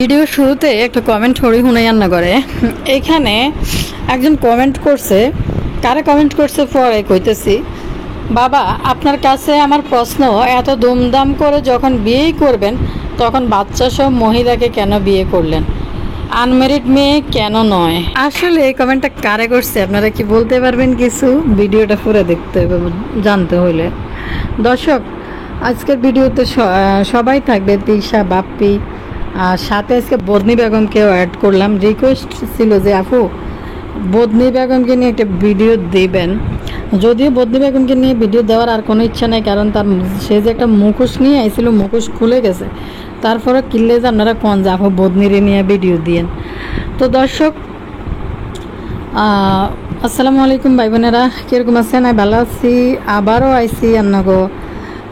Video শুরুতে একটা comment Hari হুনাইয়ান্না করে এখানে একজন কমেন্ট করছে, কারা কমেন্ট করছে পরে কইতেছি। বাবা, আপনার কাছে আমার প্রশ্ন, এত দুমদাম করে যখন বিয়েই করবেন তখন বাচ্চা সব মহিলাকে কেন বিয়ে করলেন, আনম্যারিড মেয়ে কেন নয়? আসলে এই কমেন্টটা কারে করছে আপনারা কি বলতে পারবেন কিছু? ভিডিওটা পুরো দেখতে হবে জানতে হইলে। দর্শক, আজকের ভিডিওতে সবাই থাকবে, তিশা, বাপ্পি, আর সাথে আজকে বদনি বেগমকেও অ্যাড করলাম। রিকোয়েস্ট ছিল যে আপু বদনি বেগমকে নিয়ে একটা ভিডিও দিবেন। যদিও বদনি বেগমকে নিয়ে ভিডিও দেওয়ার আর কোনো ইচ্ছা নেই, কারণ সে যে একটা মুখোশ নিয়ে আইছিল, মুখোশ খুলে গেছে। তারপরে কিনলে যে আপনারা কোন যে আপু বদনিরে নিয়ে ভিডিও দিয়েন। তো দর্শক, আসসালামু আলাইকুম ভাই বোনেরা, কীরকম আছেন? আমি ভালো আছি। আবারও আইসি আপনাকে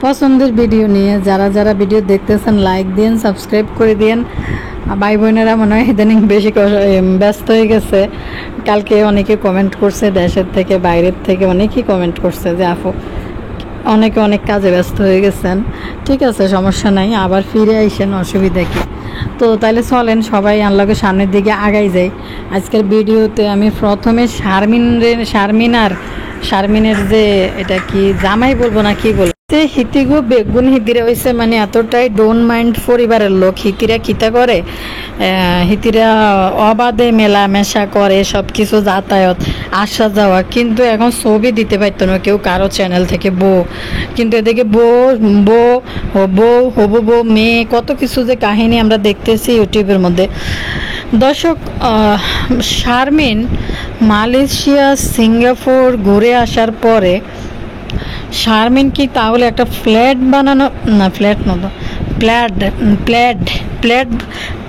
পছন্দের ভিডিও নিয়ে। যারা যারা ভিডিও দেখতেছেন লাইক দিন, সাবস্ক্রাইব করে দিন। ভাই বোনেরা মনে হয় ইদানিং বেশি ব্যস্ত হয়ে গেছে। কালকে অনেকে কমেন্ট করছে, দেশের থেকে বাইরের থেকে অনেকেই কমেন্ট করছে যে আপু অনেকে অনেক কাজে ব্যস্ত হয়ে গেছেন। ঠিক আছে, সমস্যা নাই, আবার ফিরে আইসেন, অসুবিধা কী? তো তাহলে চলেন সবাই আনলকে সামনের দিকে আগাই যাই। আজকের ভিডিওতে আমি প্রথমে শারমিনের যে এটা কি জামাই বলবো না কি বলবো, যে হিতিগো বেগুন হিতিরা হয়েছে, মানে এতটাই ডোন্ট মাইন্ড পরিবারের লোক। হিতিরা খিতা করে, হিতিরা অবাধে মেলামেশা করে, সব কিছু যাতায়াত আসা যাওয়া, কিন্তু এখন ছবি দিতে পারতো না কেউ কারো চ্যানেল থেকে বউ। কিন্তু এদিকে বউ হবু বউ মেয়ে, কত কিছু যে কাহিনী আমরা দেখতেছি ইউটিউবের মধ্যে। দর্শক, শারমিন মালয়েশিয়া, সিঙ্গাপুর ঘুরে আসার পরে শারমিন কি তাহলে একটা ফ্ল্যাট বানানো, না ফ্ল্যাট মতো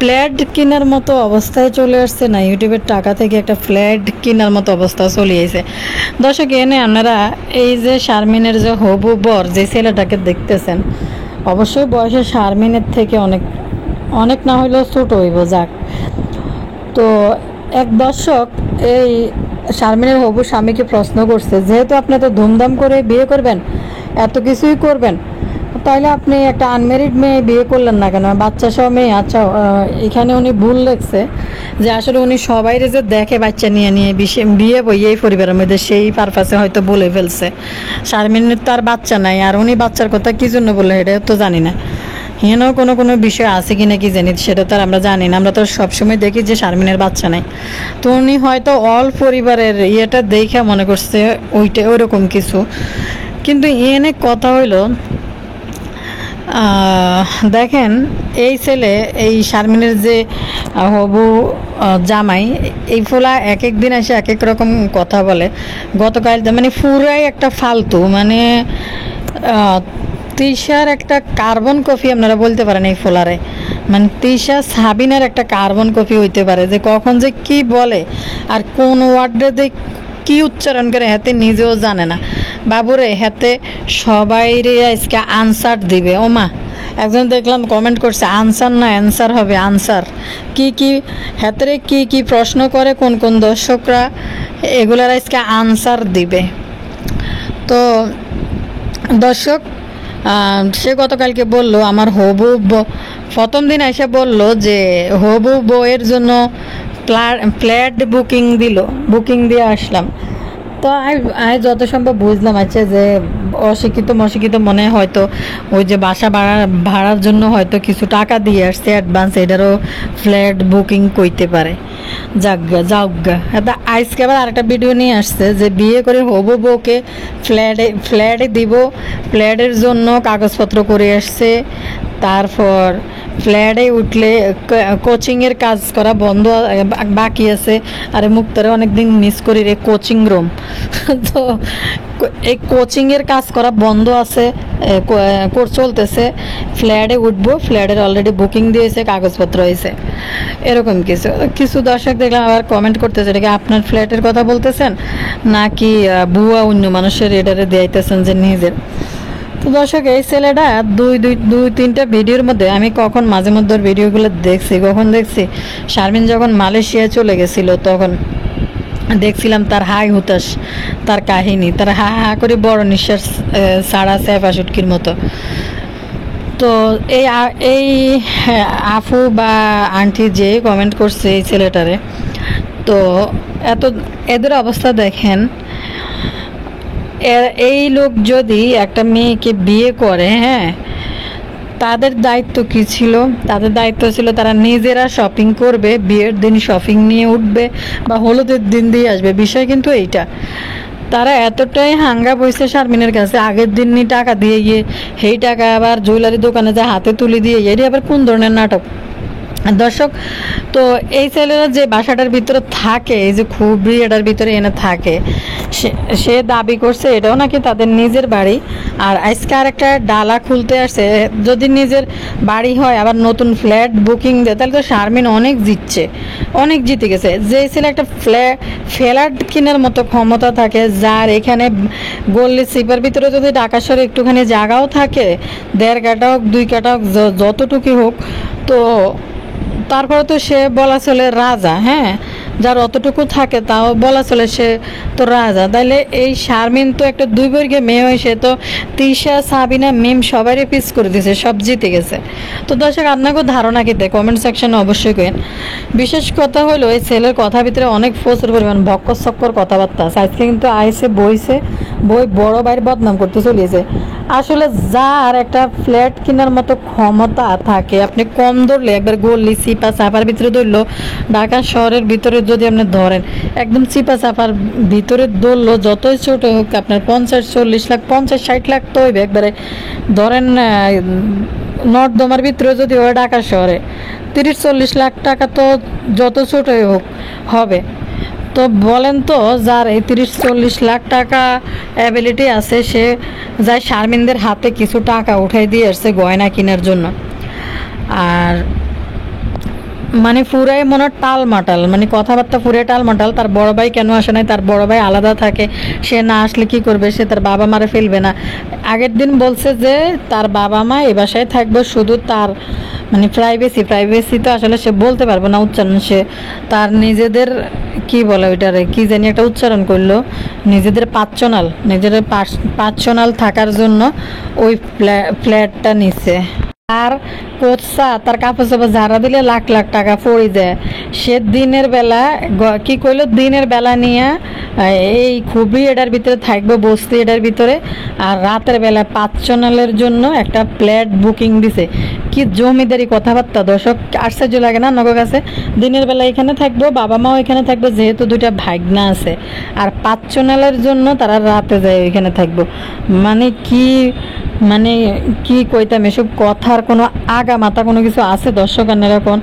ফ্ল্যাট কেনার মতো অবস্থায় চলে আসছে, না ইউটিউবের টাকা থেকে একটা ফ্ল্যাট কেনার মতো অবস্থা চলে আসে? দর্শক, এনে আপনারা এই যে শারমিনের যে হবু বর যে ছেলেটাকে দেখতেছেন, অবশ্যই বয়সে শারমিনের থেকে অনেক অনেক না হইলেও ছোট হইব, যাক। তো এক দর্শক এই শারমিনের হবু স্বামীকে প্রশ্ন করছে, যেহেতু আপনি তো ধুমধাম করে বিয়ে করবেন, এত কিছুই করবেন, তাহলে আপনি একটা আনম্যারিড মেয়ে বিয়ে করলেন না কেন, বাচ্চা সহ মেয়ে? আচ্ছা, এখানে উনি ভুল লেখছে যে আসলে উনি সবাইরে যে দেখে বাচ্চা নিয়ে নিয়ে বিয়ে বই এই পরিবারের মধ্যে, সেই পারপাসে হয়তো বলে ফেলছে। শারমিনের তো আর বাচ্চা নাই, আর উনি বাচ্চার কথা কী জন্য বলে এটা তো জানি না। হেনও কোনো বিষয় আছে কি না কি জানি, সেটা তো আর আমরা জানি না। আমরা তো সবসময় দেখি যে শারমিনের বাচ্চা নাই। তো উনি হয়তো অল পরিবারের ইয়েটা দেখে মনে করছে ওইটা ওইরকম কিছু। কিন্তু এনে কথা হইল, দেখেন এই ছেলে, এই শারমিনের যে হবু জামাই, এই ফোলা এক এক দিন এসে এক এক রকম কথা বলে। গতকাল মানে পুরাই একটা ফালতু, মানে তিশার একটা কার্বন কপি আপনারা বলতে পারেন এই ফোলারে। মানে তিশা সাবিনার একটা কার্বন কপি হইতে পারে, যে কখন যে কি বলে আর কোন ওয়ার্ডে যে কি উচ্চারণ করে হাতে নিজেও জানে না। বাবুরে হাতে সবাই রে আজকে আনসার দিবে। ওমা, একজন দেখলাম কমেন্ট করছে আনসার না অ্যান্সার হবে, আনসার কি হাতে কি প্রশ্ন করে কোন কোন দর্শকরা, এগুলার আজকে আনসার দিবে। তো দর্শক, সে গতকালকে বলল আমার হবু প্রথম দিন এসে বলল যে হবু বউয়ের জন্য ফ্ল্যাট বুকিং দিয়ে আসলাম। তো আমি যত সম্ভব বুঝলাম, আচ্ছা যে অশিক্ষিত মনে হয়তো ওই যে বাসা ভাড়ার জন্য হয়তো কিছু টাকা দিয়ে আসছে অ্যাডভান্স, এটারও ফ্ল্যাট বুকিং করতে পারে। যাজ্ঞা আজকে আবার আরেকটা ভিডিও নিয়ে আসছে যে বিয়ে করে হবু বউকে ফ্ল্যাটে দিব, ফ্ল্যাটের জন্য কাগজপত্র করে আসছে। তারপর ফ্ল্যাটে উঠলে কোচিংয়ের কাজ করা বন্ধ বাকি আছে। আরে মুক্তারে অনেকদিন মিস করি রে, কোচিং রুম। তো এই কোচিংয়ের কাজ করা বন্ধ আছে, চলতেছে। ফ্ল্যাটে উঠবো, ফ্ল্যাটের অলরেডি বুকিং দিয়েছে, কাগজপত্র হয়েছে, এরকম কিছু দর্শক দেখলাম আবার কমেন্ট করতেছে, এটা কি আপনার ফ্ল্যাটের কথা বলতেছেন নাকি বুয়া অন্য মানুষের এটারে দিয়েতেছেন যে নিজের? তো দর্শক, এই ছেলেটা দুই তিনটা ভিডিওর মধ্যে আমি কখন মাঝে মধ্যে ভিডিওগুলো দেখছি শারমিন যখন মালয়েশিয়ায় চলে গেছিল, তখন দেখছিলাম তার হাই হুতাশ, তার কাহিনী, তার হা হা করে বড় নিঃশ্বাস ছাড়া স্যাফা সুটকির মতো। তো এই আফু বা আন্টি যে কমেন্ট করছে এই ছেলেটারে, তো এত এদের অবস্থা দেখেন। এই লোক যদি একটা মেয়েকে বিয়ে করে, হ্যাঁ, তাদের দায়িত্ব কি ছিল? তাদের দায়িত্ব ছিল তারা নিজেরা শপিং করবে, বিয়ের দিন শপিং নিয়ে উঠবে বা হলুদের দিন দিয়ে আসবে। বিষয় কিন্তু এইটা, তারা এতটাই হাঙ্গা বইছে শারমিনের কাছে, আগের দিনই টাকা দিয়ে গিয়ে সেই টাকা আবার জুয়েলারি দোকানে যা হাতে তুলে দিয়ে, এটি আবার কোন ধরনের নাটক দর্শক? তো এই ছেলেরা যে বাসাটার ভিতরে থাকে, এই যে খুবই এটার ভিতরে এনে থাকে, সে দাবি করছে এটাও নাকি তাদের নিজের বাড়ি। আর আজকে আর একটা ডালা খুলতে আসছে। যদি নিজের বাড়ি হয় আবার নতুন ফ্ল্যাট বুকিং দেয়, তাহলে তো শারমিন অনেক জিতে গেছে। যে ছেলে একটা ফ্ল্যাট কেনার মতো ক্ষমতা থাকে, যার এখানে গল্লি সিপার ভিতরে যদি ঢাকা শহরে একটুখানি জায়গাও থাকে, 1.5 কাঠা হোক 2 কাঠা হোক, যতটুকু হোক, তো তারপরে তো সে বলা চলে রাজা। হ্যাঁ, যার অতটুকু থাকে তাও বলা চলে সে তো রাজা। তাইলে এই শারমিন তো একটা 2 বর্গের মেয়ে হয়ে সে তো তিশা, সাবিনা, মিম সবারই পিস করে দিয়েছে, সব জিতে গেছে। তো দর্শক, আপনাকেও ধারণা কি দেয় কমেন্ট সেকশনে অবশ্যই কেন। বিশেষ কথা হলো এই ছেলের কথার ভিতরে অনেক প্রচুর পরিমাণ ভক্কর চক্কর কথাবার্তা আছে। আজকে কিন্তু আইসে বই বড় ভাইয়ের বদনাম করতে চলিয়েছে। আসলে যার একটা ফ্ল্যাট কেনার মতো ক্ষমতা থাকে, আপনি কম ধরলে একবার গল্লি চিপা চাপার ভিতরে ধরলো, ঢাকা শহরের ভিতরে যদি আপনি ধরেন একদম চিপা চাপার ভিতরে ধরলো, যতই ছোট হোক আপনার 50-40 লাখ, 50-60 লাখ তো হইবে একবারে ধরেন। নর্দমার ভিতরে যদি হয় ঢাকা শহরে 30-40 লাখ টাকা তো যত ছোটই হোক হবে। তো বলেন তো, যার এই 30-40 লাখ টাকা অ্যাবিলিটি আছে, সে যায় শারমিনদের হাতে কিছু টাকা উঠাই দিয়ে আসছে গয়না কেনার জন্য। আর মানে পুরাই মনে টালমাটাল, মানে কথাবার্তা পুরাই টালমাটাল। তার বড় ভাই কেন আসে নাই? তার বড় ভাই আলাদা থাকে, সে না আসলে কি করবে? সে তার বাবা মারে ফেলবে না। আগের দিন বলছে যে তার বাবা মা এ বাসায় থাকবে, শুধু তার মানে প্রাইভেসি তো আসলে সে বলতে পারবে না উচ্চারণ। সে তার নিজেদের কি বলে ওইটারে, কি জানি একটা উচ্চারণ করলো, নিজেদের পার্সোনাল থাকার জন্য ওই ফ্ল্যাটটা নিছে। আর কোচা তার কাপড় চাপড় ঝাড়া দিলে লাখ লাখ টাকা পড়ে যায়। সে দিনের বেলা কি কইলো, দিনের বেলা নিয়ে এই খুবই এটার ভিতরে থাকবে, বস্তি এটার ভিতরে। আর রাতের বেলা 5 জনের জন্য একটা ফ্ল্যাট বুকিং দিছে। কি জমিদারি কথাবার্তা দর্শক, আশ্চর্য লাগে না নগর কাছে? দিনের বেলা এখানে থাকবো, বাবা মাও এখানে থাকবে, যেহেতু 2টা ভাগনা আছে। আর 5 জনের জন্য তারা রাতে যায় ওইখানে থাকবো। মানে কি কইতাম, এসব কথার কোনো আগা মাথা কোনো কিছু আছে দর্শক? এরকম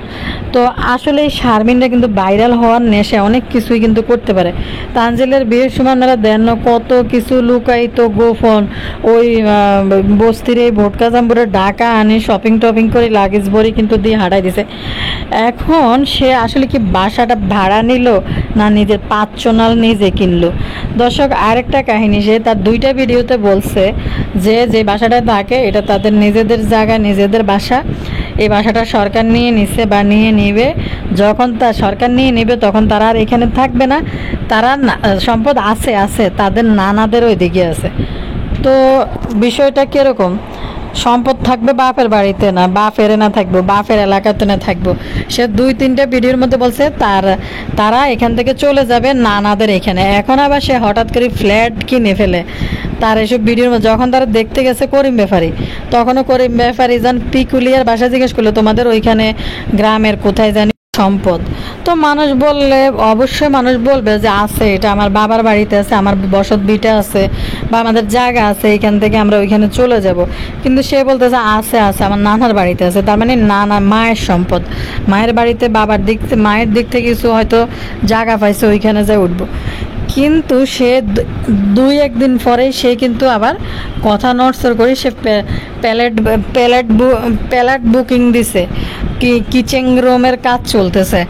তো আসলে এই শারমিনরা কিন্তু ভাইরাল হওয়ার নেশে অনেক কিছুই কিন্তু করতে পারে। তানজিলের বিয়ের সময় আপনারা দেন কত কিছু লুকাইতো গোপন, ওই বস্তির এই ভোটকা জাম্বুরে ঢাকা আনে শপিং টপিং করে লাগেজ ভরি কিন্তু দিয়ে হাঁটাই দিছে। এখন সে আসলে কি বাসাটা ভাড়া নিল না নিজের পার্সোনাল নিজে কিনলো? দর্শক, আরেকটা কাহিনী, সে তার 2টা ভিডিওতে বলছে যে বাসাটা থাকে এটা তাদের নিজেদের জায়গা, নিজেদের বাসা। এই বাসাটা সরকার নিয়ে নিছে বা নিয়ে নিবে। যখন তা সরকার নিয়ে নিবে তখন তারা আর এখানে থাকবে না। তারা সম্পদ আছে, তাদের নানাদের ওই দিকে আছে। তো বিষয়টা কিরকম? সম্পদ থাকবে বাপের বাড়িতে না, বাপের না থাকবো, বাপের এলাকাতে না থাকবো। সে 2-3টা ভিডিওর মধ্যে বলছে তারা এখান থেকে চলে যাবে নানাদের এখানে। এখন আবার সে হঠাৎ করে ফ্ল্যাট কিনে ফেলে। তার এসব ভিডিওর মধ্যে যখন তারা দেখতে গেছে করিম ব্যাপারী, তখনও করিম ব্যাপারী যান পিকুলিয়ার বাসা জিজ্ঞেস করলো তোমাদের ওইখানে গ্রামের কোথায় জানি সম্পদ। তো অবশ্যই মানুষ বলবে যে আছে, এটা আমার বাবার বাড়িতে আছে, আমার বসত ভিটা আছে বা আমাদের জায়গা আছে, এখান থেকে আমরা ওইখানে চলে যাব। কিন্তু সে বলতেছে আছে আমার নানার বাড়িতে আছে। তার মানে মায়ের সম্পদ, মায়ের বাড়িতে মায়ের দিক থেকে কিছু হয়তো জায়গা পাইছে, ওইখানে যাই উঠবো। কিন্তু সে 2-1 দিন পরে সে কিন্তু আবার কথা নড়চড় করে সে প্যালেট বুকিং দিছে, কিচেন রুমের কাজ চলতেছে।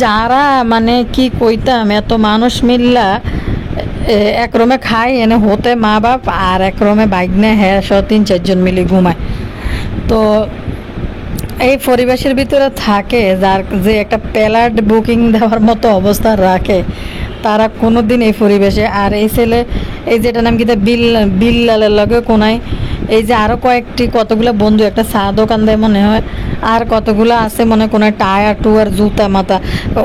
যারা মানে কি কইতাম, এত মানুষ মিল্লা এক রুমে খায়, এনে হতে মা বাপ আর এক রুমে বাইকনে হ্যাঁ 3-4 জন মিলে ঘুমায়। তো এই পরিবেশের ভিতরে থাকে, যার যে একটা প্যালেট বুকিং দেওয়ার মতো অবস্থা রাখে, তারা কোনোদিন এই পরিবেশে। আর এই ছেলে, এই যেটা নাম কি বিল্লালের লগে কোনায় এই যে আরও কয়েকটি কতগুলো বন্ধু একটা চা দোকান দেয় মনে হয়, আর কতগুলো আছে মনে হয় কোনো টায়ার টুয়ার জুতা মাতা।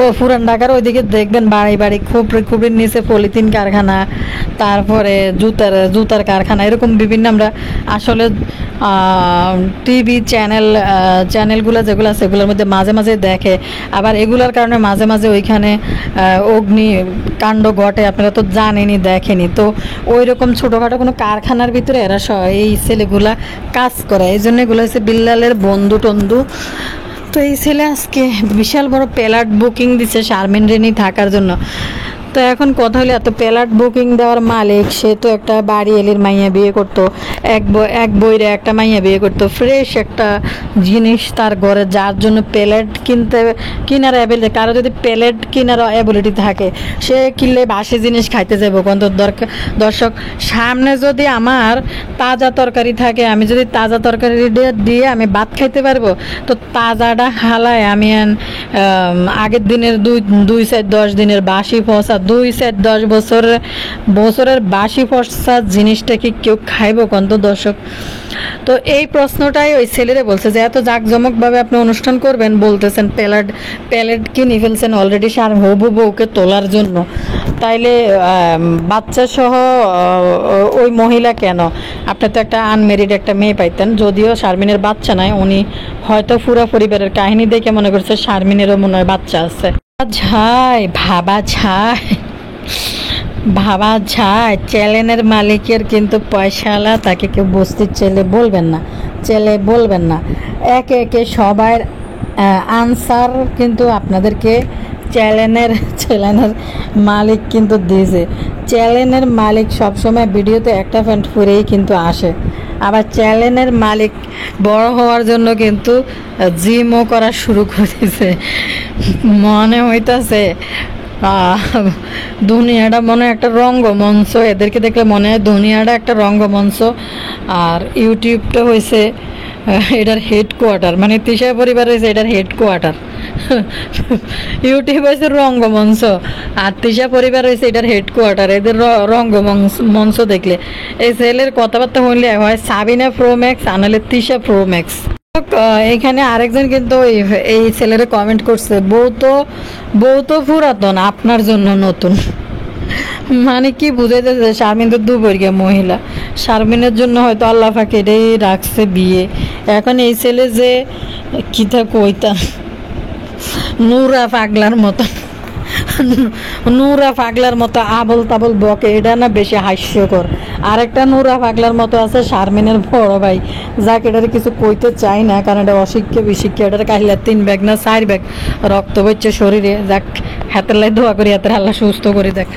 ও পুরান ঢাকার ওইদিকে দেখবেন বাড়ি বাড়ি খুবড়ির নিচে পলিথিন কারখানা, তারপরে জুতার কারখানা, এরকম বিভিন্ন আমরা আসলে টিভি চ্যানেলগুলো যেগুলো আছে সেগুলোর মধ্যে মাঝে মাঝে দেখে। আবার এগুলোর কারণে মাঝে মাঝে ওইখানে অগ্নি কাণ্ড ঘটে, আপনারা তো জানেনই, দেখেনি তো। ওই রকম ছোটোখাটো কোনো কারখানার ভিতরে এরা এই ছেলেগুলা কাজ করে, এই জন্য এগুলো হচ্ছে বিল্লালের বন্ধু টন্ধু। তো এই ছেলে আজকে বিশাল বড় প্যালাট বুকিং দিচ্ছে শারমিন রেনি থাকার জন্য। তো এখন কথা হলো, এত প্যালাট বুকিং দেওয়ার মালিক সে তো একটা বাড়ি এলির মাইয়া বিয়ে করতো, এক বইরে একটা মাইয়া বিয়ে করতো, ফ্রেশ একটা জিনিস তার ঘরে, যার জন্য প্যালেট কিনার অ্যাবিলিটি, কারো যদি প্যালেট কিনার অ্যাবিলিটি থাকে সে কিনলে বাসি জিনিস খাইতে যাবো কোন দর্শক। সামনে যদি আমার তাজা তরকারি থাকে, আমি যদি তাজা তরকারি দিয়ে আমি ভাত খাইতে পারবো, তো তাজাটা হালায় আমি আগের দিনের 2-10 দিনের বাসি ফসা 2-10 বছরের বাসি ফসা জিনিসটা কি কেউ খাইবো কোন দর্শক? তো এই প্রশ্নটাই ওই ছেলেরা বলছে যে এত জাঁকজমকভাবে আপনি অনুষ্ঠান করবেন, বলতেছেন প্যালেট কিনে ফেলছেন অলরেডি হবু বউকে তোলার জন্য, তাইলে বাচ্চা সহ ওই মহিলা কেন? আপনি তো একটা আনমেরিড একটা মেয়ে পাইতেন, যদিও শারমিনের বাচ্চা নাই, উনি হয়তো পুরো পরিবারের কাহিনী দেখে মনে করছে শারমিনেরও মনে হয় বাচ্চা আছে। ভাবা যায় চ্যানেলের মালিকের কিন্তু পয়সাওয়ালা, তাকে কেউ বস্তির ছেলে বলবেন না। একে একে সবার আনসার কিন্তু আপনাদেরকে চ্যানেলের মালিক কিন্তু দিয়েছে। চ্যানেলের মালিক সবসময় ভিডিওতে একটা প্যান্ট পরেই কিন্তু আসে, আবার চ্যানেলের মালিক বড় হওয়ার জন্য কিন্তু জিমও করা শুরু করেছে। মনে হইতাছে দুনিয়াটা মনে একটা রঙ্গমঞ্চ, এদেরকে দেখলে মনে হয় দুনিয়াটা একটা রঙ্গমঞ্চ, আর ইউটিউবটা হয়েছে এটার হেডকোয়ার্টার, মানে তিশা পরিবার হয়েছে এটার হেডকোয়ার্টার। ইউটিউব হয়েছে রঙ্গমঞ্চ আর তিশা পরিবার হয়েছে এটার হেডকোয়ার্টার। এদের রঙ্গমঞ্চ দেখলে এই ছেলের কথাবার্তা হইলে হয় সাবিনা প্রো ম্যাক্স আনালে তিশা প্রো ম্যাক্স। এখানে আরেকজন কিন্তু এই ছেলেরা কমেন্ট করছে, বউ তো পুরাতন আপনার জন্য নতুন। মানে কি বুঝাইতেছে, শারমিন তো দুবর্গীয় মহিলা, শারমিনের জন্য হয়তো আল্লাহ পাক এটাই রাখছে বিয়ে। এখন এই ছেলে যে কিতা কইতা নুরা পাগলার মতো আবল তাবল বকে, এটা না বেশি হাস্যকর। আরেকটা নুরা পাগলার মতো আছে শারমিনের বড় ভাই, যাকে এটার কিছু কইতে চাই না, কারণ এটা অশিক্ষা বিশিক্ষা, এটার কাহিলা 3 ব্যাগ না 4 ব্যাগ রক্ত বইছে শরীরে। যাক হাতের লাই দোয়া করি, হাতের আল্লাহ সুস্থ করে দেখ।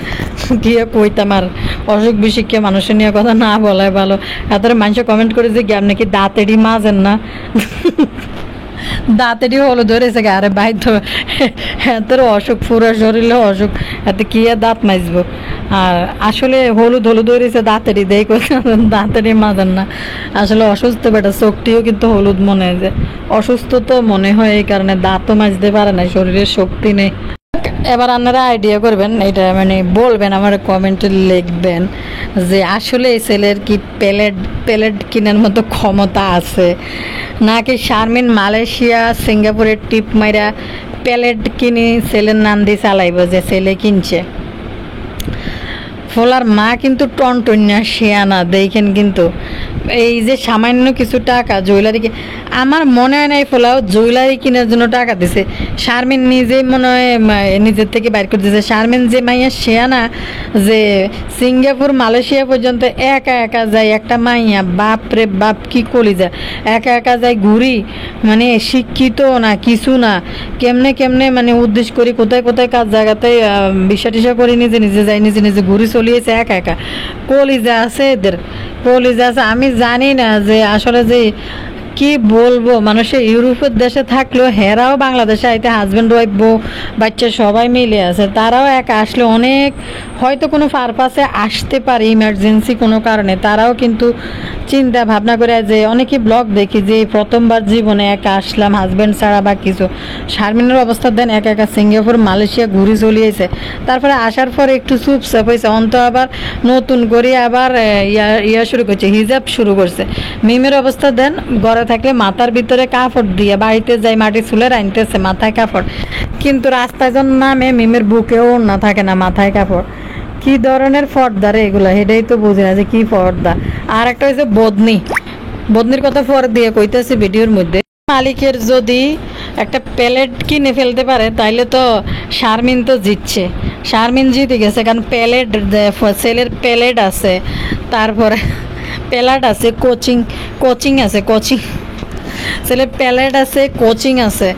গিয়ে কইতাম আর অসুখ বিশিক্ষা মানুষের নিয়ে কথা না বলাই ভালো। হাতের মানুষ কমেন্ট করে যে জ্ঞান নাকি দাঁতেরই মাজেন না, দাঁতেরই হলো ধরেছে গা। আরে ভাই তো এত অসুখ, পুরো শরীরে অসুখ, এত কি আর দাঁত মাজবো? আর আসলে হলুদ ধরেছে দাঁতেরই দেয়, দাঁতেরই মাজান না, আসলে অসুস্থ বেটা। চোখটিও কিন্তু হলুদ মনে হয়, যে অসুস্থ তো মনে হয় এই কারণে দাঁতও মাজতে পারে না, শরীরের শক্তি নেই। এবার আপনারা আইডিয়া করবেন, এটা মানে বলবেন, আমার কমেন্টে লিখবেন যে আসলে এই ছেলের কি প্যালেট কেনার মতো ক্ষমতা আছে, নাকি শারমিন মালয়েশিয়া সিঙ্গাপুরের টিপ মাইরা প্যালেট কিনে ছেলের নাম দিয়ে চালাইব যে ছেলে কিনছে। ফোলার মা কিন্তু টনটন্যা শিয়ানা দেখেন, কিন্তু এই যে সামান্য কিছু টাকা জুয়েলারি, আমার মনে হয় না এই ফোলাও জুয়েলারি কেনার জন্য টাকা দিছে। শারমিন নিজেই মনে হয় নিজের থেকে বাইর করে দিয়েছে। শারমিন যে মাইয়া শিয়ানা, যে সিঙ্গাপুর মালয়েশিয়া পর্যন্ত একা যায় একটা মাইয়া, বাপ রে বাপ কি কলিজা, একা যায় ঘুরি, মানে শিক্ষিত না কিছু না, কেমনে মানে উদ্দেশ্য করি কোথায় কাজ জায়গাতে বিষা টিসা করে নিজে যায়, নিজে ঘুরি চলিয়েছে একা। কলিজা আছে এদের, কলিজা আছে। আমি জানি না যে আসলে যে কি বলবো, মানুষের ইউরোপের দেশে থাকলেও হেরাও বাংলাদেশে আইতে হাজব্যান্ড ওয়াইফ বউ বাচ্চা সবাই মিলে আছে, তারাও একা আসলে অনেক হয়তো কোনো পারপাসে আসতে পারে, ইমার্জেন্সি কোনো কারণে, তারাও কিন্তু চিন্তা ভাবনা করে যে অনেকে ব্লগ দেখি যে প্রথমবার জীবনে একা আসলাম হাজব্যান্ড ছাড়া বা কিছু। শারমিনের অবস্থা দেন, একা একা সিঙ্গাপুর মালয়েশিয়া ঘুরে চলিয়েছে, তারপরে আসার পরে একটু চুপচাপ হয়েছে, অন্ত আবার নতুন করে আবার ইয়া শুরু করছে, হিজাব শুরু করছে। মিমের অবস্থা দেন, ঘরে থাকলে মাথার ভিতরে কাপড় দিয়ে, বাড়িতে যাই মাটি চুলে আনতেছে মাথায় কাপড়, কিন্তু রাস্তায় যখন নামে মিমের বুকেও না থাকে না মাথায় কাপড়। কি ধরনের পর্দা রে এগুলা, এটাই তো বুঝি না যে কি পর্দা। আর একটা হচ্ছে বদনি, বদনির কথা পরে দিয়ে কইতেছে ভিডিওর মধ্যে। মালিকের যদি একটা প্যালেট কিনে ফেলতে পারে তাইলে তো শারমিন তো জিতছে, শারমিন জিতে গেছে, কারণ প্যালেট সেলের প্যালেট আছে, তারপরে প্যালেট আছে, কোচিং আছে, কোচিং ছেলে প্যালেট আছে, কোচিং আছে,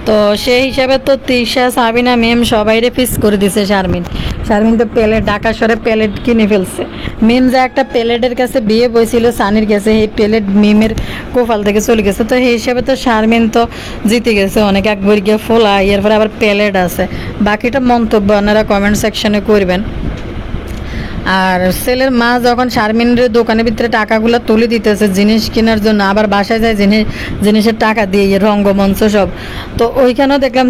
তো সেই হিসাবে তো তিশা সাবিনা মেম সবাইরে ফিস করে দিছে শারমিন। শারমিন তো প্যালেট ঢাকা শহরে প্যালেট কিনে ফেলছে। মিম যা একটা প্যালেটের কাছে বিয়ে বইছিল সানির কাছে, এই প্যালেট মিমের কোফাল থেকে চলে গেছে, তো সেই হিসাবে তো শারমিন তো জিতে গেছে অনেক, একবার গিয়ে ফোলা, এরপরে আবার প্যালেট আছে। বাকিটা মন্তব্য আপনারা কমেন্ট সেকশনে করবেন। আর ছেলের মা যখন শারমিনের দোকানের ভিতরে টাকাগুলো তুলে দিতেছে জিনিস কেনার জন্য, আবার বাসায় যায় জিনিসের টাকা দিয়ে রঙ্গমঞ্চ সব, তো ওইখানেও দেখলাম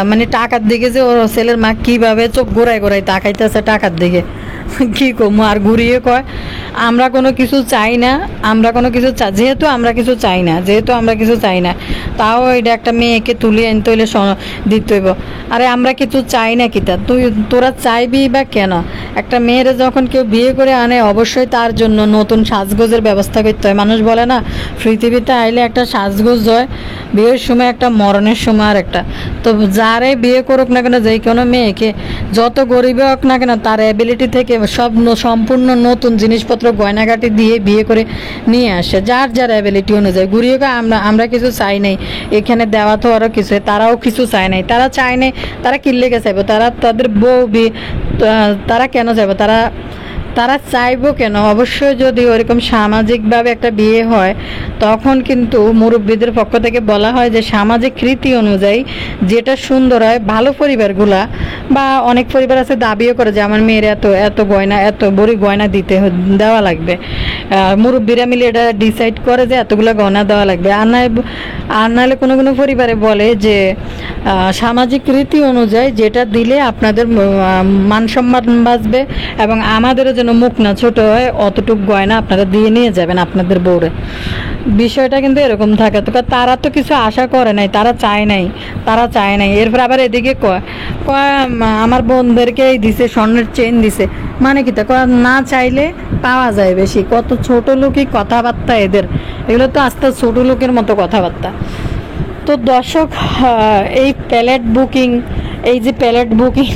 মানে টাকার দিকে যে ওর ছেলের মা কীভাবে চোখ ঘোরায় ঘোরায় তাকাইতেছে টাকার দিকে। কি কমু আর ঘুরিয়ে কয় আমরা কোনো কিছু চাই না, আমরা কোনো কিছু যেহেতু আমরা কিছু চাই না, যেহেতু আমরা কিছু চাই না, তাও এটা একটা মেয়েকে তুলে আনতে হইলে দিতে হইব। আরে আমরা কিছু চাই না কিতা, তোরা চাইবি বা কেন? একটা মেয়ের যখন কেউ বিয়ে করে আনে অবশ্যই তার জন্য নতুন সাজগোজের ব্যবস্থা করতে হয়। মানুষ বলে না পৃথিবীতে আইলে একটা সাজগোজ হয়, বিয়ের সময় একটা, মরণের সময় আর একটা। তো যারাই বিয়ে করুক না কেন, যে কোনো মেয়েকে যত গরিবে হোক না কেন, তার অ্যাবিলিটি থেকে সব সম্পূর্ণ নতুন জিনিসপত্র গয়নাগাটি দিয়ে বিয়ে করে নিয়ে আসে, যার যার অ্যাবিলিটি অনুযায়ী। ঘুরিয়ে আমরা কিছু চাই নাই, এখানে দেওয়া তো আরও কিছু, তারাও কিছু চায় নাই, তারা চায় নাই, তারা কিনলেকে চাইবো, তারা তাদের বউ তারা কেন চাইবো, তারা চাইবো কেন? অবশ্যই যদি ওরকম সামাজিকভাবে একটা বিয়ে হয় তখন কিন্তু মুরব্বীদের পক্ষ থেকে বলা হয় যে সামাজিক রীতি অনুযায়ী যেটা সুন্দর হয়, ভালো পরিবারগুলা বা অনেক পরিবার আছে দাবিও করে যে আমার মেয়ের এত এত গয়না, এত বড়ি গয়না দেওয়া লাগবে, মুরব্বীরা মিলে এটা ডিসাইড করে যে এতগুলো গয়না দেওয়া লাগবে। আর নাহলে কোনো কোনো পরিবারে বলে যে সামাজিক রীতি অনুযায়ী যেটা দিলে আপনাদের মান সম্মান বাঁচবে এবং আমাদেরও যেন মুখ না ছোট হয়, অতটুকু গয়না আপনারা দিয়ে নিয়ে যাবেন আপনাদের বউরে। বিষয়টা কিন্তু এরকম থাকে। তো তারা তো কিছু আশা করে নাই, তারা চায় নাই। এরপর আবার এদিকে কয় আমার বোনদেরকেই দিছে, স্বর্ণের চেন দিছে, মানে কি তা না চাইলে পাওয়া যায় বেশি। কত ছোট লোকই কথাবার্তা এদের, এগুলো তো আস্তে ছোট লোকের মতো কথাবার্তা। তো দর্শক, এই প্যালেট বুকিং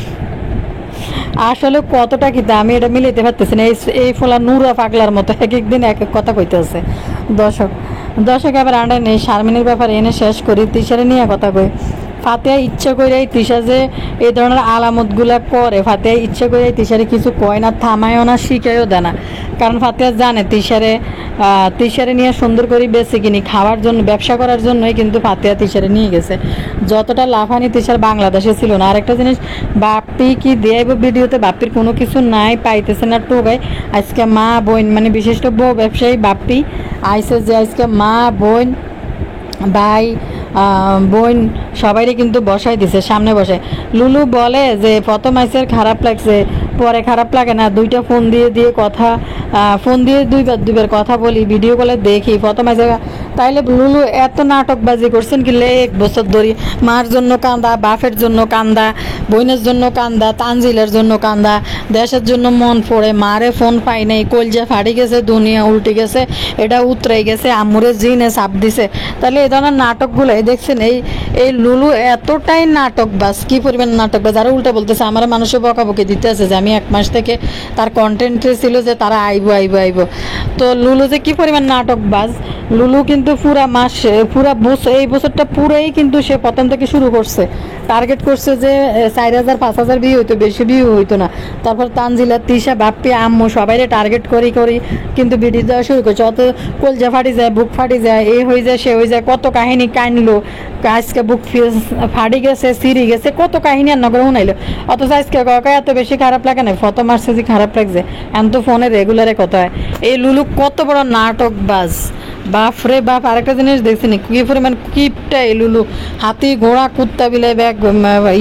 আসলে কতটা কি আমি এটা মিলাইতে পারতেছি না। এই ফোলা নুরা পাগলার মতো এক একদিন এক এক কথা কইতেছে। দর্শক এবার আন্ডা নেই, শারমিনের ব্যাপারে এনে শেষ করি, তিশারে নিয়ে কথা কই। ফাতেহা ইচ্ছা করে তিশা যে এই ধরনের আলামতগুলা করে, ফাতেহা ইচ্ছা করে তিশারে কিছু কয় না, থামায়ও না, শিখায়ও দেয় না, কারণ ফাতেহা জানে তিশারে নিয়ে সুন্দর করে বেঁচে কিনি খাওয়ার জন্য, ব্যবসা করার জন্যই কিন্তু ফাতেহা তিশারে নিয়ে গেছে। যতটা লাফানি তিশার বাংলাদেশে ছিল না। আরেকটা জিনিস, বাপ্পি কি দেব ভিডিওতে, বাপ্পির কোনো কিছু নাই, পাইতেছে না টোকায়। আজকে মা বোন মানে বিশিষ্ট বউ ব্যবসায়ী বাপ্পি আইসে, যে আজকে মা বোন ভাই বোন সবাইরে কিন্তু বসাই দিছে, সামনে বসে। লুলু বলে যে প্রথম আইসের খারাপ লাগছে, পরে খারাপ লাগে না, দুইটা ফোন দিয়ে দুইবার কথা বলি, ভিডিও কলে দেখি প্রথম আইসে। তাইলে লুলু এত নাটকবাজি করছেন কি 1 বছর ধরে? মার জন্য কান্দা, বাপের জন্য কান্দা, বোনের জন্য কান্দা, তানজিলের জন্য কান্দা, দেশের জন্য মন পড়ে, মারে ফোন পাই নাই, কলজা ফাড়ি গেছে, দুনিয়া উল্টে গেছে, এটা উতরাই গেছে, আম্মুরে জিনে চাপ দিছে। তাহলে এই ধরনের নাটকগুলো দেখছেন, এই লুলু এতটাই নাটকবাজ, কি পরিমাণ নাটকবাজ। আরও উল্টা বলতেছে, আমার মানুষও বকাবকি দিতে আছে যে আমি 1 মাস থেকে তার কন্টেন্টে ছিল যে তারা আইব। তো লুলু যে কি পরিমাণ নাটকবাজ, লুলু কিন্তু পুরা বছর, এই বছরটা পুরোই কিন্তু সে প্রথম থেকে শুরু করছে টার্গেট করছে যে 4,000 5,000 ভিউ হইতো, বেশি ভিউ হইতো না। তারপর তানজিলা, তিশা, বাপ্পি, আম্মু সবাইরে টার্গেট করি কিন্তু ভিডিও দেওয়া শুরু করছে। অত কলজা ফাটি যায়, বুক ফাটি যায়, এ হয়ে যায়, সে হয়ে যায়, কত কাহিনী কানলো, আজকে বুক ফাটি গেছে, সিঁড়ি গেছে, কত কাহিনী আর নগর শুনাইলো। অথচ আজকে কাকা এত বেশি খারাপ লাগে না, ফটো মারছে যে খারাপ লাগছে, এখন তো ফোনে রেগুলারে কথা হয়। এই লুলু কত বড় নাটকবাজ, বাপ রে বাপ। আরেকটা জিনিস দেখছি নি, কি পরিমাণ কিপটা এই লুলু, হাতি ঘোড়া কুত্তা বিলে ব্যাগ,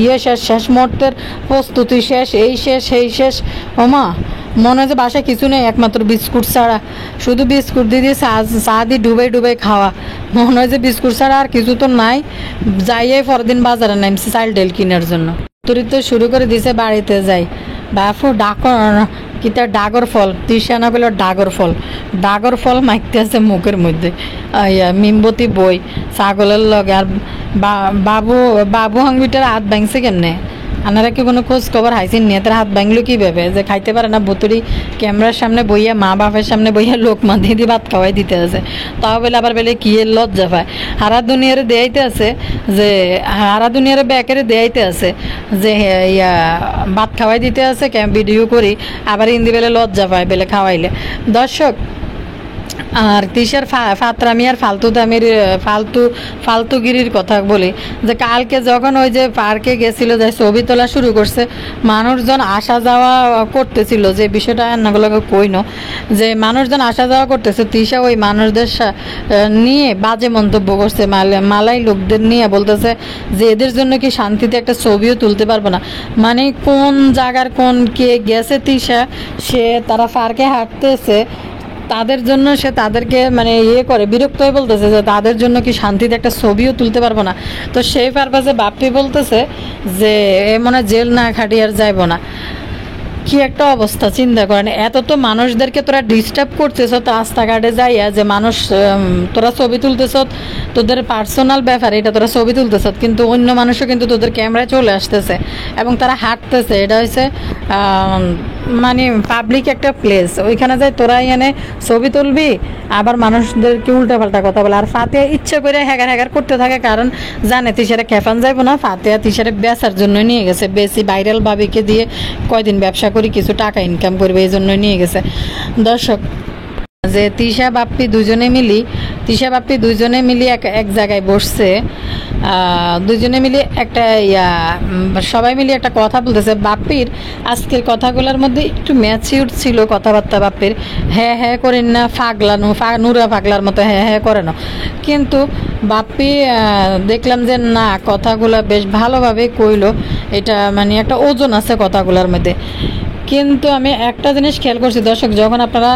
ইয়ে শেষ, শেষ মুহূর্তের প্রস্তুতি শেষ, এই শেষ সেই শেষ। ওমা, মনে হয় যে বাসায় কিছু নেই একমাত্র বিস্কুট ছাড়া, শুধু বিস্কুট দিয়ে দিয়ে চা দিয়ে ডুবাই খাওয়া। মনে হয় যে বিস্কুট ছাড়া আর কিছু তো নাই। যাইয়ে পরের দিন বাজারে নামছে চাল ডাল কেনার জন্য। তো শুরু করে দিছে বাড়িতে যাই, বাপু কিতা ডাগর ফল, তৃষানা বলে ডাগর ফল মাইতে আছে মুখের মধ্যে। মিমবতী বই ছাগলের লগে। আর বাবু হাঙ্গুইটার হাত ভাঙছে কেমনে? আনারা কি কোনো খোঁজ খবর হাইছেন নিয়ে? তার হাত ভাঙলো কীভাবে? যে খাইতে পারে না, ভুতুরি ক্যামেরার সামনে বইয়া, মা বাপের সামনে বইয়া লোক মা দিয়ে ভাত খাওয়াই দিতে আছে। তাও বলে আবার বলে কি এর লজ্জা পায়। হারা দুনিয়ারে দেয়াইতে আছে, যে হারা দুনিয়ারে ব্যাকেরে দেয়াইতে আছে যে ভাত খাওয়াই দিতে আছে, ভিডিও করি, আবার হিন্দি বেলে লজ্জা পায় বেলে খাওয়াইলে। দর্শক, আর তিশার ফাতরামি আর ফালতুগিরির কথা বলি, যে কালকে যখন ওই যে পার্কে গেছিল, যে ছবি তোলা শুরু করছে, মানুষজন আসা যাওয়া করতেছিল, যে বিষয়টা রান্নাগুলোকে কইনো, যে মানুষজন আসা যাওয়া করতেছে, তিশা ওই মানুষদের নিয়ে বাজে মন্তব্য করছে, মালাই লোকদের নিয়ে বলতেছে যে এদের জন্য কি শান্তিতে একটা ছবিও তুলতে পারবো না। মানে কোন জায়গার কোন কে গেছে তিশা, সে তারা পার্কে হাঁটতেছে, তাদের জন্য সে তাদেরকে মানে করে বিরক্ত হয়ে বলতেছে যে তাদের জন্য কি শান্তিতে একটা ছবিও তুলতে পারবো না। তো সেই পারপাসে বাপ্পি বলতেছে যে এ মনে জেল না খাটিয়ে আর যাইবো না। কি একটা অবস্থা চিন্তা করেন। এত তো মানুষদেরকে তোরা ডিস্টার্ব করতেছ রাস্তাঘাটে যাইয়া, যে মানুষ তোরা ছবি তুলতেছ, তোদের পার্সোনাল ব্যাপার, এটা তোরা ছবি তুলতেছ, কিন্তু অন্য মানুষও কিন্তু তোদের ক্যামেরায় চলে আসতেছে এবং তারা হাঁটতেছে। এটা হচ্ছে মানে পাবলিক একটা প্লেস, ওইখানে যাই তোরা এনে ছবি তুলবি, আবার মানুষদেরকে উল্টাপাল্টা কথা বলে। আর ফাতেহা ইচ্ছে করে হ্যাগার করতে থাকে, কারণ জানে তিশারে খেফান যাইব না। ফাতেহা তিশারে বেচার জন্য নিয়ে গেছে, বেশি ভাইরাল ভাবিকে দিয়ে কয়দিন ব্যবসা করি কিছু টাকা ইনকাম করবে, এই জন্য নিয়ে গেছে। দর্শক, যে তিশা বাপ্পি দুজনে মিলি এক জায়গায় বসছে, দুজনে মিলে একটা সবাই মিলে একটা কথা বলতেছে। বাপ্পির আজকের কথাগুলোর মধ্যে একটু ম্যাচিউর ছিল কথাবার্তা বাপ্পির। হ্যাঁ করেন না, নুরা পাগলার মতো হ্যাঁ করে না, কিন্তু বাপ্পি দেখলাম যে না, কথাগুলো বেশ ভালোভাবে কইলো। এটা মানে একটা ওজন আছে কথাগুলোর মধ্যে। কিন্তু আমি একটা জিনিস খেয়াল করছি দর্শক, যখন আপনারা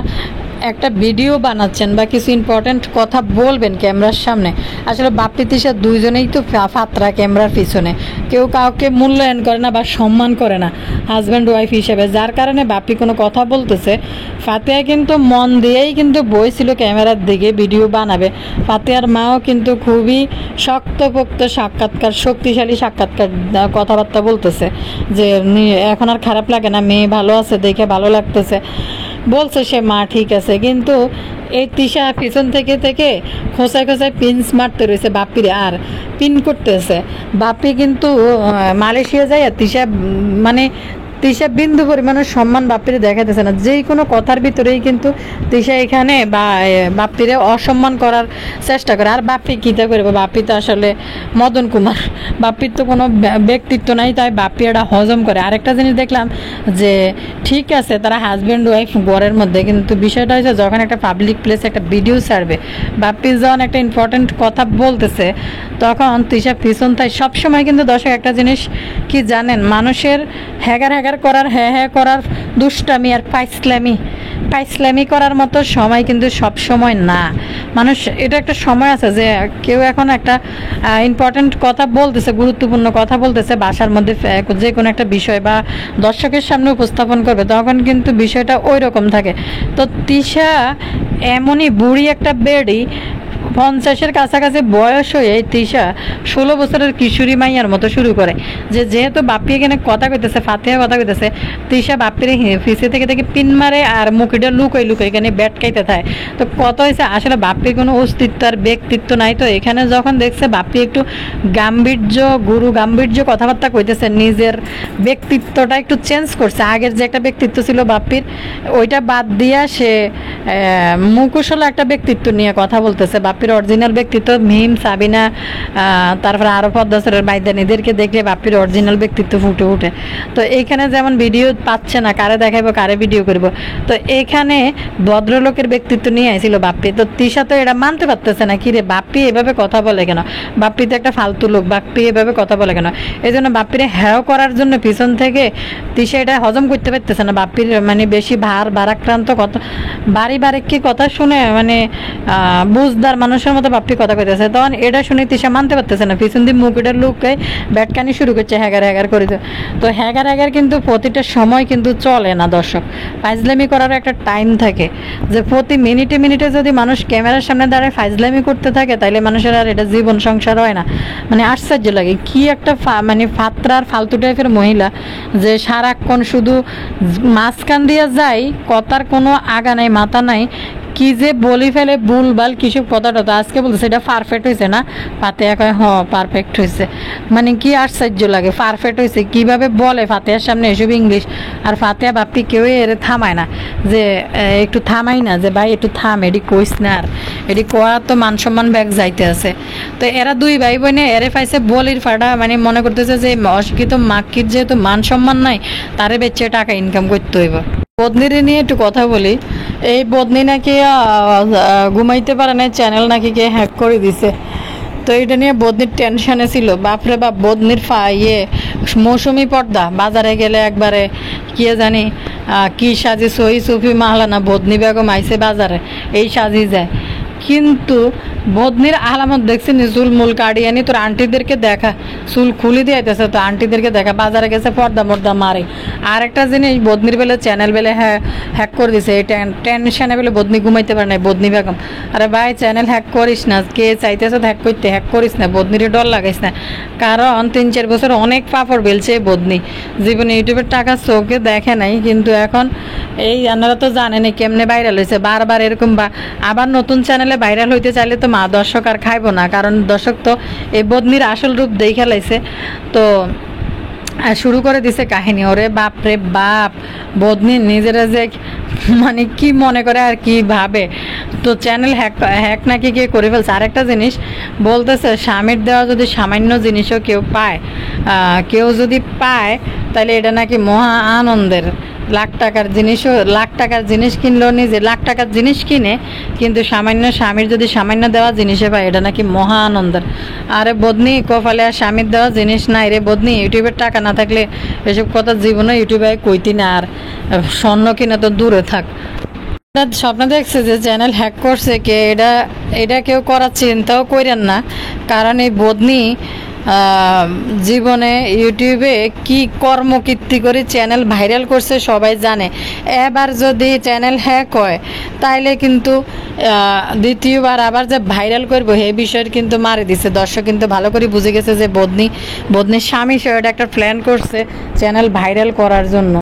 একটা ভিডিও বানাচ্ছেন বা কিছু ইম্পর্টেন্ট কথা বলবেন ক্যামেরার সামনে, আসলে বাপ্পি তিশা দুইজনেই তো ফাতরা ক্যামেরার পিছনে, কেউ কাউকে মূল্যায়ন করে না বা সম্মান করে না হাজব্যান্ড ওয়াইফ হিসেবে। যার কারণে বাপ্পি কোনো কথা বলতেছে, ফাতেহা কিন্তু মন দিয়েই কিন্তু বইছিল ক্যামেরার দিকে ভিডিও বানাবে। ফাতেহার মাও কিন্তু খুবই শক্তপোক্ত সাক্ষাৎকার, শক্তিশালী সাক্ষাৎকার কথাবার্তা বলতেছে, যে এখন আর খারাপ লাগে না, মেয়ে ভালো আছে দেখে ভালো লাগতেছে বলছে সে, মা ঠিক আছে। কিন্তু এই তিশা পিছন থেকে খোঁচায় পিনস মারতে রয়েছে বাপ্পিরে, আর পিন করতেছে। বাপ্পি কিন্তু মালয়েশিয়া যায়, আর তিশা বিন্দু পরিমাণের সম্মান বাপ্পিরে দেখাতেছে না। যে কোনো কথার ভিতরেই কিন্তু তিশা এখানে বাপ্পিরে অসম্মান করার চেষ্টা করে। আর বাপ্পি কীটা করবে? বাপ্পি তো আসলে মদন কুমার, বাপ্পির তো কোনো ব্যক্তিত্ব নাই, তাই বাপ্পি এটা হজম করে। আরেকটা জিনিস দেখলাম যে ঠিক আছে তারা হাজব্যান্ড ওয়াইফ ঘরের মধ্যে, কিন্তু বিষয়টা হচ্ছে যখন একটা পাবলিক প্লেসে একটা ভিডিও ছাড়বে, বাপ্পি যখন একটা ইম্পর্টেন্ট কথা বলতেছে, তখন তিশা পিছন তাই সবসময়। কিন্তু দর্শক, একটা জিনিস কি জানেন, মানুষের হ্যাগার করার হ্যাঁ করার দুষ্টামি আর পাইসলামি করার মতো সময় কিন্তু সব সময় না। মানুষ এটা একটা সময় আছে যে কেউ এখন একটা ইম্পর্টেন্ট কথা বলতেছে, গুরুত্বপূর্ণ কথা বলতেছে, বাসার মধ্যে যে কোনো একটা বিষয় বা দর্শকের সামনে উপস্থাপন করবে, তখন কিন্তু বিষয়টা ওই রকম থাকে। তো তিশা এমনই বুড়ি একটা বেড়ি, 50-এর কাছাকাছি বয়স হয়ে তৃষা 16 বছরের কিশোরী মাইয়ার মতো শুরু করে যে যেহেতু বাপ্পি এখানে কথা কইতেছে, ফাতেহা কথা কইতেছে, তৃষা বাপ্পির ফিসে থেকে থেকে পিন মারে আর মুখটা লুকোই লুকোই এখানে ব্যাট খাইতে থাকে। তো কত হয়েছে আসলে বাপ্পির কোনো অস্তিত্ব আর ব্যক্তিত্ব নাই। তো এখানে যখন দেখছে বাপ্পি একটু গাম্ভীর্য গুরু গাম্ভীর্য কথাবার্তা কইতেছে, নিজের ব্যক্তিত্বটা একটু চেঞ্জ করছে, আগের যে একটা ব্যক্তিত্ব ছিল বাপ্পির ওইটা বাদ দিয়া সে মুখোশলা একটা ব্যক্তিত্ব নিয়ে কথা বলতেছে। বাপ্পির অরিজিনাল ব্যক্তিত্ব মিম, সাবিনা, তারপরে আরও পদ্মাসরের বাইদানিদেরকে দেখলে বাপ্পির অরিজিনাল ব্যক্তিত্ব ফুটে উঠে। তো এইখানে যেমন ভিডিও পাচ্ছে না, কারে দেখাবো কারে ভিডিও করব, তো এখানে ভদ্রলোকের ব্যক্তিত্ব নিয়ে আইছিল বাপ্পি। তো তৃষা তো এটা মানতে পারতেছে না, কিরে বাপ্পি এভাবে কথা বলে কেন, বাপ্পি তো একটা ফালতু লোক, বাপ্পি এভাবে কথা বলে কেন। এই জন্য বাপ্পিরে হ্যাও করার জন্য পিছন থেকে তৃষা এটা হজম করতে পারতেছে না। বাপ্পির মানে বেশি ভারাক্রান্ত কথা, বাড়ি কি কথা শুনে মানে বুঝদার মানুষের মতো বাপ্পি কথা কইতেছে। তখন এটা শুনে তৃষা মানতে পারতেছে না, পিছন দিয়ে মুখেটার লুককে ব্যাটকানি শুরু করছে, হ্যাগার করে। তো হ্যাগার কিন্তু প্রতিটা সময় কিন্তু চলে না দর্শক, ফাইজলামি করার একটা টাইম থাকে, যে প্রতি মিনিটে মিনিটে যদি মানুষ ক্যামেরার সামনে দাঁড়ায় ফাইজলামি করতে থাকে তাইলে মানুষের আর এটা জীবন সংসার হয় না। মানে আশ্চর্য লাগে, কি একটা মানে ফাত্রার ফালতু টাইপের মহিলা যে সারাক্ষণ শুধু মাঝখান দিয়ে যায়, কথার কোনো আগা নাই মাথা নাই, কি যে বলি ফেলে ভুলভাল কিছু কথাটা। তো আজকে বলছে এটা পারফেক্ট হয়েছে না, ফাতেহা কয় হ পারফেক্ট হয়েছে। মানে কি আশ্চর্য লাগে, পারফেক্ট হয়েছে কিভাবে বলে ফাতেহার সামনে এসব ইংলিশ। আর ফাতেহা বাপ্পি কেউ এর থামায় না, যে একটু থামাই না যে ভাই একটু থাম, এটি কইস না, আর এটি কোয়া তো মান সম্মান ব্যাগ যাইতে আছে। তো এরা দুই ভাই বোনে এরে পাইছে বলির ফাটা, মানে মনে করতেছে যে অশিক্ষিত মাক্কির যেহেতু মান সম্মান নাই, তারে বেচে টাকা ইনকাম করতে হইব। বদনিরে নিয়ে একটু কথা বলি। এই বদনি নাকি ঘুমাইতে পারে না, চ্যানেল নাকি কে হ্যাক করে দিছে। তো এটা নিয়ে বদনির টেনশনে ছিল, বাপরে বাপ। বদনির মৌসুমি পর্দা বাজারে গেলে একবারে কি জানি কি সাজি সহি সুফি মাহলানা বদনি বেগম আইসে বাজারে, এই সাজি যায়। কিন্তু বদনির আলামত দেখছি নি, চুল মূল কাটিয়ে আনি তোর আন্টিদেরকে দেখা, চুল খুলি দিয়ে আইতেছে, তো আন্টিদেরকে দেখা বাজারে গেছে পর্দা মর্দা মারে। আর একটা জিনিস, বদনির বেলে চ্যানেল বেলে হ্যাক করে দিছে, এই টেনশনে বেলে বদনি ঘুমাইতে পারে না বদনি বেগম। আরে ভাই চ্যানেল হ্যাক করিস না, কে চাইতেছ হ্যাক করতে, হ্যাক করিস না, বদনির ডর লাগাইস না। কারণ 3-4 বছর অনেক পাপড় বেলছে বদনি, জীবনে ইউটিউবের টাকা চোখে দেখে নাই, কিন্তু এখন এই আপনারা তো জানেনই কেমনে ভাইরাল হয়েছে, বারবার এরকম। আবার নতুন চ্যানেলে ভাইরাল হইতে চাইলে তো দর্শক আর খাইব না, কারণ দর্শক তো এই বদনির আসল রূপ দেখে লাইছে। তো শুরু করে দিছে কাহিনী, ওরে বাপ রে বাপ, বদনি নিজেরা যে মানে কি মনে করে আর কি ভাবে। তো চ্যানেল হ্যাক নাকি কে করে ফেলছে। আরেকটা জিনিস বলতেছে, স্বামীর দেওয়া যদি সামান্য জিনিসও কেউ যদি পায় তাহলে এটা নাকি মহা আনন্দের। লাখ টাকার জিনিস কিনলেও নিজে লাখ টাকার জিনিস কিনে, কিন্তু স্বামীর যদি সামান্য দেওয়া জিনিসে পায় এটা নাকি মহা আনন্দের। আরে বদনি, কপালে আর স্বামীর দেওয়া জিনিস নাই রে বদনি। ইউটিউবের টাকা না থাকলে এসব কথা জীবনে ইউটিউবে কইতি না, আর স্বর্ণ কিনা তো দূরে থাক। স্বপ্ন দেখছে যে চ্যানেল হ্যাক করছে কে, এটা কেউ করার চিন্তাও করেন না, কারণ এই বদনি জীবনে ইউটিউবে কি কর্মকীর্তি করে চ্যানেল ভাইরাল করছে সবাই জানে। এবার যদি চ্যানেল হ্যাক হয় তাইলে কিন্তু দ্বিতীয়বার আবার যে ভাইরাল করবো এই বিষয়ের কিন্তু মারি দিছে। দর্শক কিন্তু ভালো করে বুঝে গেছে যে বদনির স্বামী সে একটা প্ল্যান করছে চ্যানেল ভাইরাল করার জন্য।